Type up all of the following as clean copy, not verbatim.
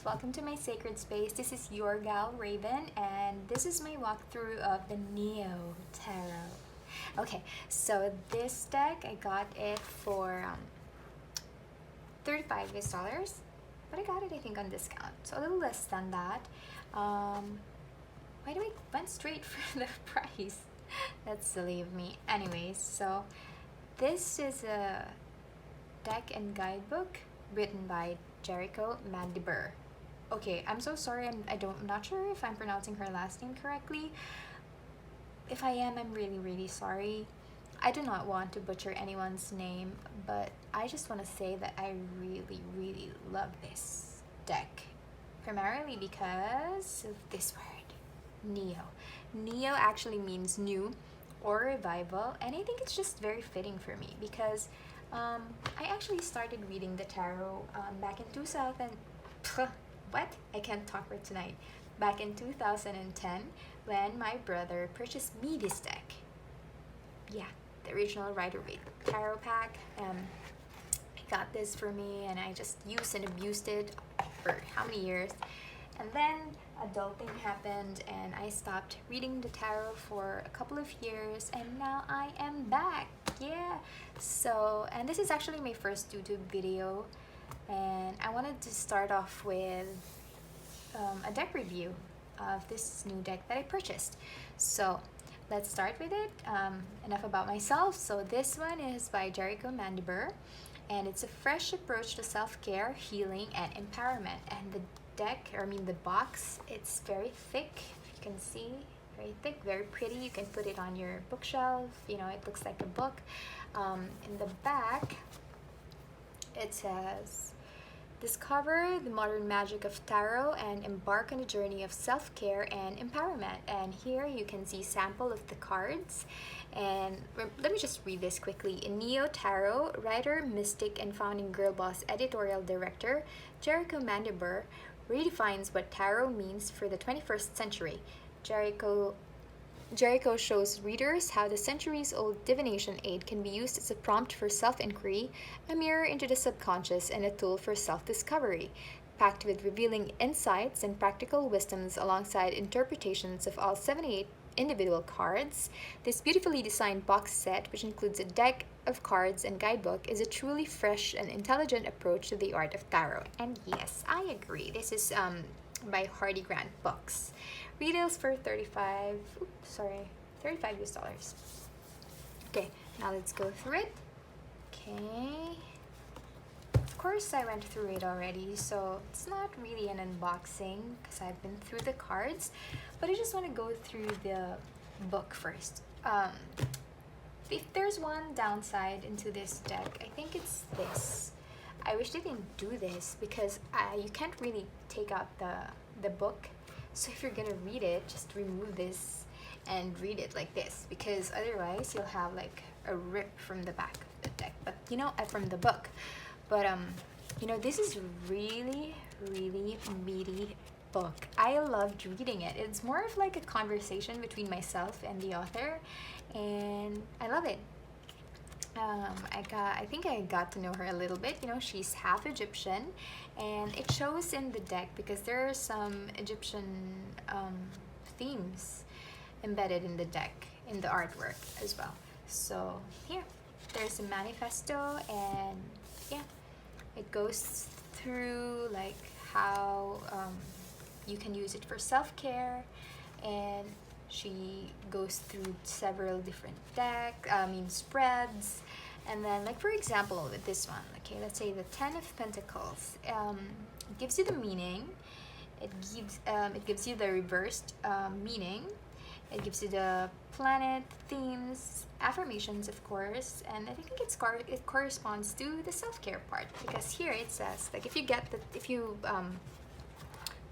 welcome to my sacred space. This is your gal Raven, and this is my walkthrough of the Neo Tarot. Okay, so this deck I got it for $35 US, but I got it I think on discount, so a little less than that. Why do I went straight for the price? That's silly of me. Anyways, so this is a deck and guidebook written by Jerico Mandybur. Okay, I'm so sorry. I'm not sure if I'm pronouncing her last name correctly. If I am, I'm really sorry. I do not want to butcher anyone's name, but I just want to say that I really love this deck, primarily because of this word, Neo. Neo actually means new or revival, and I think it's just very fitting for me because I actually started reading the tarot back in 2000. What? I can't talk for tonight. Back in 2010, when my brother purchased me this deck. Yeah, the original Rider-Waite tarot pack. He got this for me, and I just used and abused it for how many years? And then adulting happened, and I stopped reading the tarot for a couple of years, and now I am back. Yeah, so, and this is actually my first YouTube video, and I wanted to start off with a deck review of this new deck that I purchased. So let's start with it. Enough about myself. So this one is by Jerico Mandybur, and it's a fresh approach to self-care, healing, and empowerment. And the deck, or I mean the box, it's very thick, if you can see. Very thick, very pretty. You can put it on your bookshelf. You know, it looks like a book. In the back, it says, discover the modern magic of tarot and embark on a journey of self-care and empowerment. And here you can see sample of the cards. And let me just read this quickly. In Neo Tarot, writer, mystic, and founding Girl Boss editorial director Jerico Mandybur redefines what tarot means for the 21st century. Jerico shows readers how the centuries-old divination aid can be used as a prompt for self-inquiry, a mirror into the subconscious, and a tool for self-discovery. Packed with revealing insights and practical wisdoms alongside interpretations of all 78 individual cards, this beautifully designed box set, which includes a deck of cards and guidebook, is a truly fresh and intelligent approach to the art of tarot. And yes, I agree. This is by Hardy Grant Books. Retails for $35 US. Okay, now let's go through it. Okay. Of course, I went through it already, so it's not really an unboxing because I've been through the cards, but I just want to go through the book first. If there's one downside into this deck, I think it's this. I wish they didn't do this because you can't really take out the book. So if you're gonna read it, just remove this and read it like this, because otherwise you'll have like a rip from the back of the deck, but you know, from the book. But you know, this is really meaty book. I loved reading it. It's more of like a conversation between myself and the author, and I love it. I think I got to know her a little bit. You know, she's half Egyptian, and it shows in the deck because there are some Egyptian themes embedded in the deck, in the artwork as well. So here, there's a manifesto, and yeah, it goes through like how you can use it for self-care, and she goes through several different spreads. And then, like, for example, with this one, okay, let's say the 10 of Pentacles, it gives you the meaning, it gives you the reversed meaning, it gives you the planet, themes, affirmations, of course, and I think it corresponds to the self-care part, because here it says, like, if you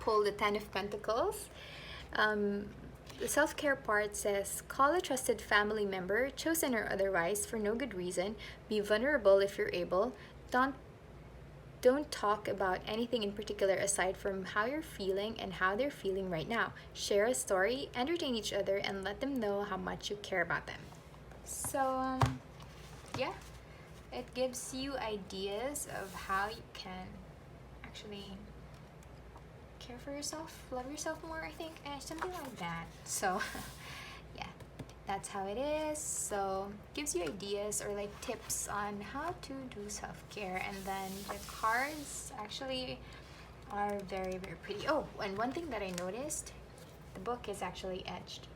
pull the 10 of Pentacles, the self-care part says, call a trusted family member, chosen or otherwise, for no good reason. Be vulnerable if you're able. Don't talk about anything in particular aside from how you're feeling and how they're feeling right now. Share a story, entertain each other, and let them know how much you care about them. So, yeah, it gives you ideas of how you can actually care for yourself, love yourself more, I think, something like that. So yeah, that's how it is. So gives you ideas or like tips on how to do self-care. And then the cards actually are very, very pretty. Oh, and one thing that I noticed, the book is actually edged.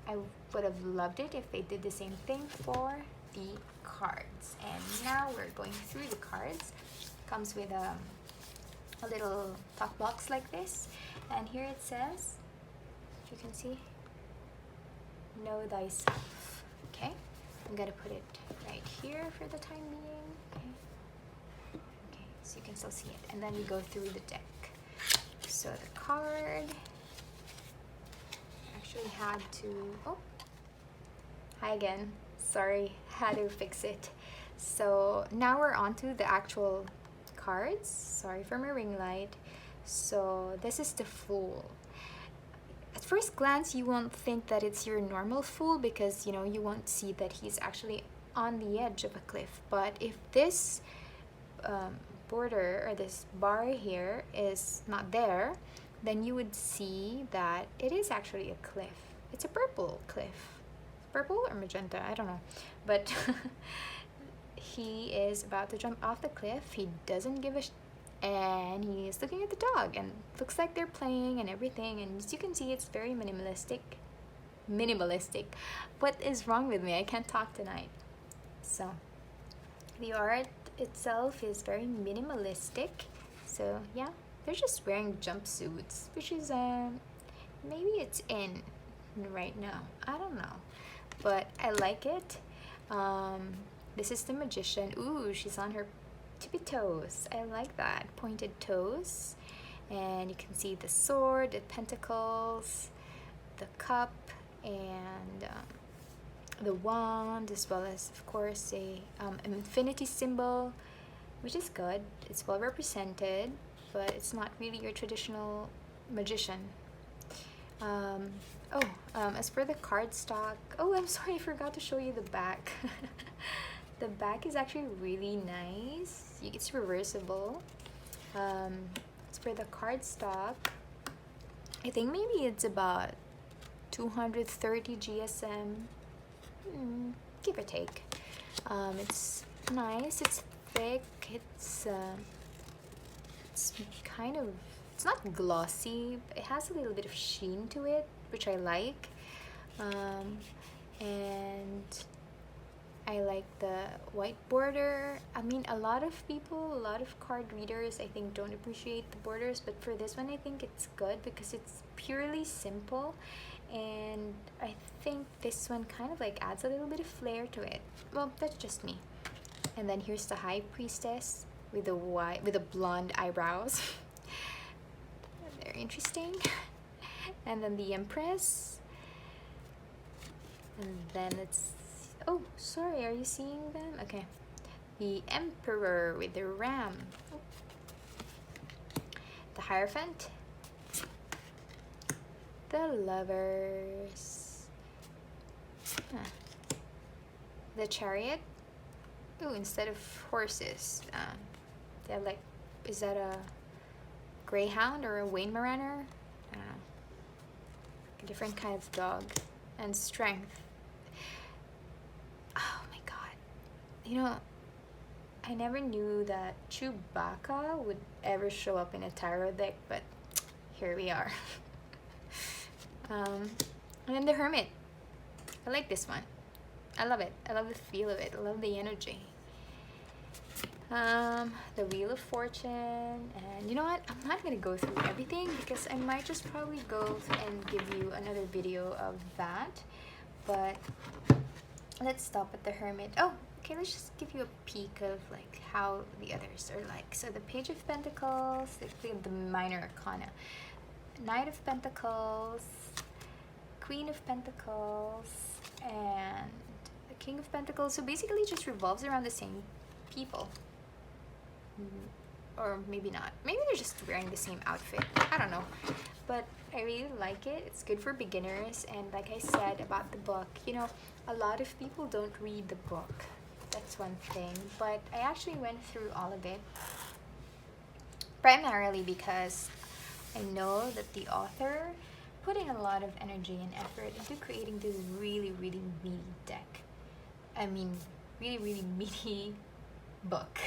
I would have loved it if they did the same thing for the cards. And now we're going through the cards. Comes with a little talk box like this, and here it says, if you can see, know thyself. Okay, I'm gonna put it right here for the time being. Okay, so you can still see it, and then we go through the deck. So the card actually had to, oh, hi again, sorry, had to fix it. So now we're on to the actual cards. Sorry for my ring light. So this is the Fool. At first glance, you won't think that it's your normal Fool because, you know, you won't see that he's actually on the edge of a cliff. But if this border or this bar here is not there, then you would see that it is actually a cliff. It's a purple cliff. Purple or magenta, I don't know. But he is about to jump off the cliff. He doesn't give a and he's looking at the dog, and looks like they're playing and everything, and as you can see, it's very minimalistic. What is wrong with me? I can't talk tonight. So the art itself is very minimalistic. So yeah, they're just wearing jumpsuits, which is maybe it's in right now, I don't know, but I like it. This is the Magician. Ooh, she's on her tippy toes. I like that, pointed toes. And you can see the sword, the pentacles, the cup, and the wand, as well as, of course, an infinity symbol, which is good. It's well represented, but it's not really your traditional magician. As for the cardstock, oh, I'm sorry, I forgot to show you the back. The back is actually really nice. It's reversible. As for the cardstock, I think maybe it's about 230 GSM, give or take. It's nice. It's thick. It's kind of, it's not glossy. It has a little bit of sheen to it, which I like. And I like the white border. I mean, a lot of card readers, I think, don't appreciate the borders, but for this one, I think it's good because it's purely simple, and I think this one kind of like adds a little bit of flair to it. Well, that's just me. And then here's the High Priestess with the blonde eyebrows. Very interesting. And then the Empress. And then it's, oh, sorry, are you seeing them? Okay. The Emperor with the ram. Oh. The Hierophant. The Lovers. The Chariot. Ooh, instead of horses, they're like, is that a greyhound or a Weimaraner? I don't know. A different kind of dog. And Strength. Oh my god. You know, I never knew that Chewbacca would ever show up in a tarot deck, but here we are. And then the Hermit. I like this one. I love it. I love the feel of it. I love the energy. The Wheel of Fortune. And you know what? I'm not going to go through everything because I might just probably go and give you another video of that. But let's stop at the Hermit. Oh, okay, let's just give you a peek of like how the others are like. So the Page of Pentacles, the Minor Arcana. Knight of Pentacles, Queen of Pentacles, and the King of Pentacles. So basically it just revolves around the same people. Or maybe not. Maybe they're just wearing the same outfit. I don't know. But I really like it. It's good for beginners. And like I said about the book, you know, a lot of people don't read the book. That's one thing. But I actually went through all of it. Primarily because I know that the author put in a lot of energy and effort into creating this really, really meaty deck. I mean, really, really meaty book.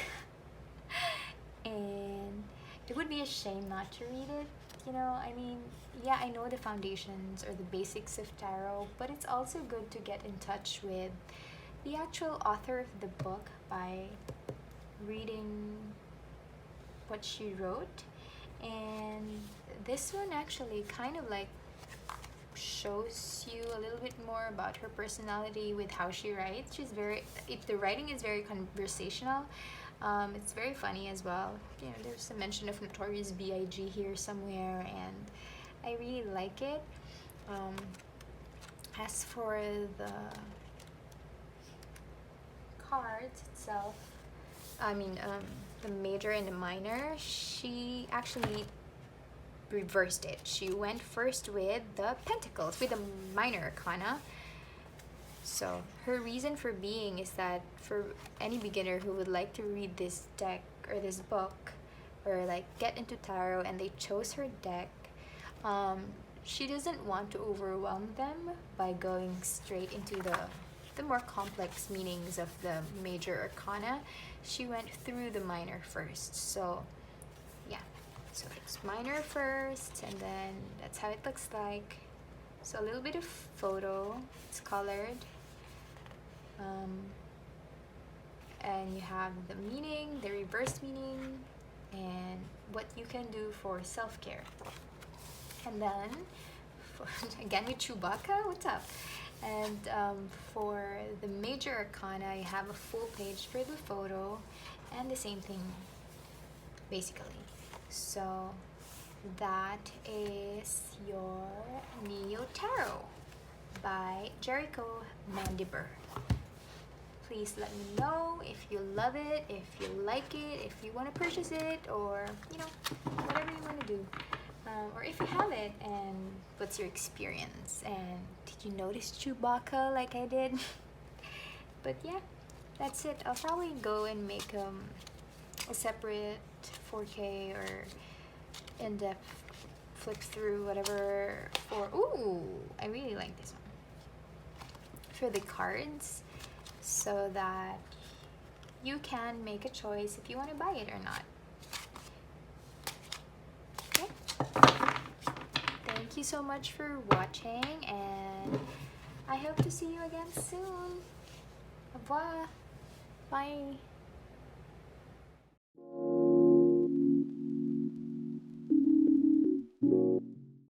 And it would be a shame not to read it. You know, I mean, yeah, I know the foundations or the basics of tarot, but it's also good to get in touch with the actual author of the book by reading what she wrote. And this one actually kind of like shows you a little bit more about her personality with how she writes. The writing is very conversational. It's very funny as well. You know, there's a mention of Notorious B.I.G. here somewhere, and I really like it. As for the cards itself, the major and the minor, she actually reversed it. She went first with the pentacles, with the minor arcana. So her reason for being is that for any beginner who would like to read this deck or this book, or like get into tarot and they chose her deck, she doesn't want to overwhelm them by going straight into the more complex meanings of the major arcana. She went through the minor first. So yeah, so it's minor first, and then that's how it looks like. So a little bit of photo, it's colored, and you have the meaning, the reverse meaning, and what you can do for self-care. And then again with Chewbacca, what's up? And for the major arcana, you have a full page for the photo, and the same thing basically. So that is your Neo Tarot by Jerico Mandybur. Please let me know if you love it, if you like it, if you want to purchase it, or you know, whatever you want to do. Or if you have it, and what's your experience, and did you notice Chewbacca like I did? But yeah, that's it. I'll probably go and make a separate 4K or in-depth flip through whatever for, ooh, I really like this one, for the cards, so that you can make a choice if you want to buy it or not. Thank you so much for watching, and I hope to see you again soon. Au revoir. Bye.